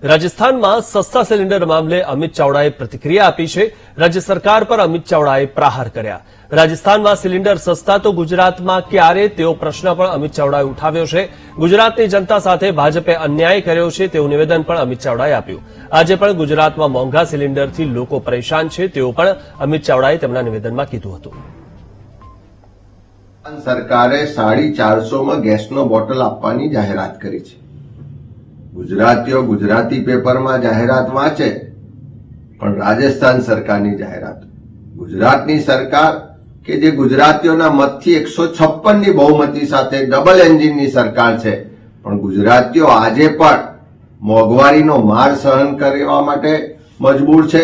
રાજસ્થાનમાં સસ્તા સિલિન્ડર મામલે અમિત ચાવડાએ પ્રતિક્રિયા આપી છે। રાજ્ય સરકાર પર અમિત ચાવડાએ પ્રહાર કર્યા। રાજસ્થાનમાં સિલિન્ડર સસ્તા તો ગુજરાતમાં ક્યારે તેવો પ્રશ્ન પણ અમિત ચાવડાએ ઉઠાવ્યો છે। ગુજરાતની જનતા સાથે ભાજપે અન્યાય કર્યો છે તેવું નિવેદન પણ અમિત ચાવડાએ આપ્યું। આજે પણ ગુજરાતમાં મોંઘા સિલિન્ડરથી લોકો પરેશાન છે તેવું પણ અમિત ચાવડાએ તેમના નિવેદનમાં કીધું હતું। સરકારે 450 ગેસનો બોટલ આપવાની જાહેરાત કરી છે। ગુજરાતીઓ ગુજરાતી પેપરમાં જાહેરાત વાંચે પણ રાજસ્થાન સરકારની જાહેરાત, ગુજરાતની સરકાર કે જે ગુજરાતીઓના મતથી 156ની બહુમતી સાથે ડબલ એન્જિનની સરકાર છે, પણ ગુજરાતીઓ આજે પણ મોંઘવારીનો માર સહન કરવા માટે મજબૂર છે।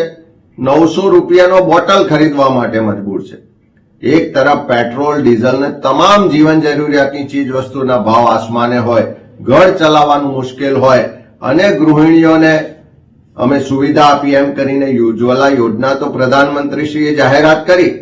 900 રૂપિયાનો બોટલ ખરીદવા માટે મજબૂર છે। એક તરફ પેટ્રોલ, ડીઝલ ને તમામ જીવન જરૂરિયાતની ચીજ વસ્તુના ભાવ આસમાને હોય, ઘર ચલાવવાનું મુશ્કેલ હોય અને ગૃહિણીઓને અમે સુવિધા આપી એમ કરીને ઉજ્જવલા યોજના તો પ્રધાનમંત્રીશ્રીએ જાહેરાત કરી।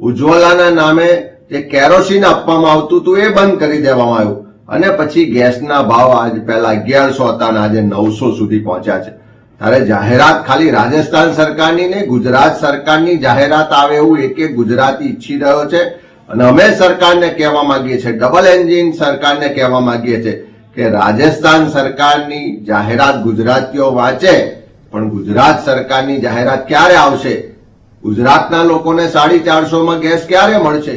ઉજ્જવલાના નામે જે કેરોસીન આપવામાં આવતું હતું એ બંધ કરી દેવામાં આવ્યું અને પછી ગેસના ભાવ આજ પહેલા 1100 હતા અને આજે 900 સુધી પહોંચ્યા છે। ત્યારે જાહેરાત ખાલી રાજસ્થાન સરકારની ને ગુજરાત સરકારની જાહેરાત આવે એવું એક ગુજરાતી ઈચ્છી રહ્યો છે અને અમે સરકારને કહેવા માંગીએ છીએ, ડબલ એન્જિન સરકારને કહેવા માંગીએ છીએ કે રાજસ્થાન સરકારની જાહેરાત ગુજરાતીઓ વાંચે પણ ગુજરાત સરકારની જાહેરાત ક્યારે આવશે? ગુજરાતના લોકોને 450 ગેસ ક્યારે મળશે?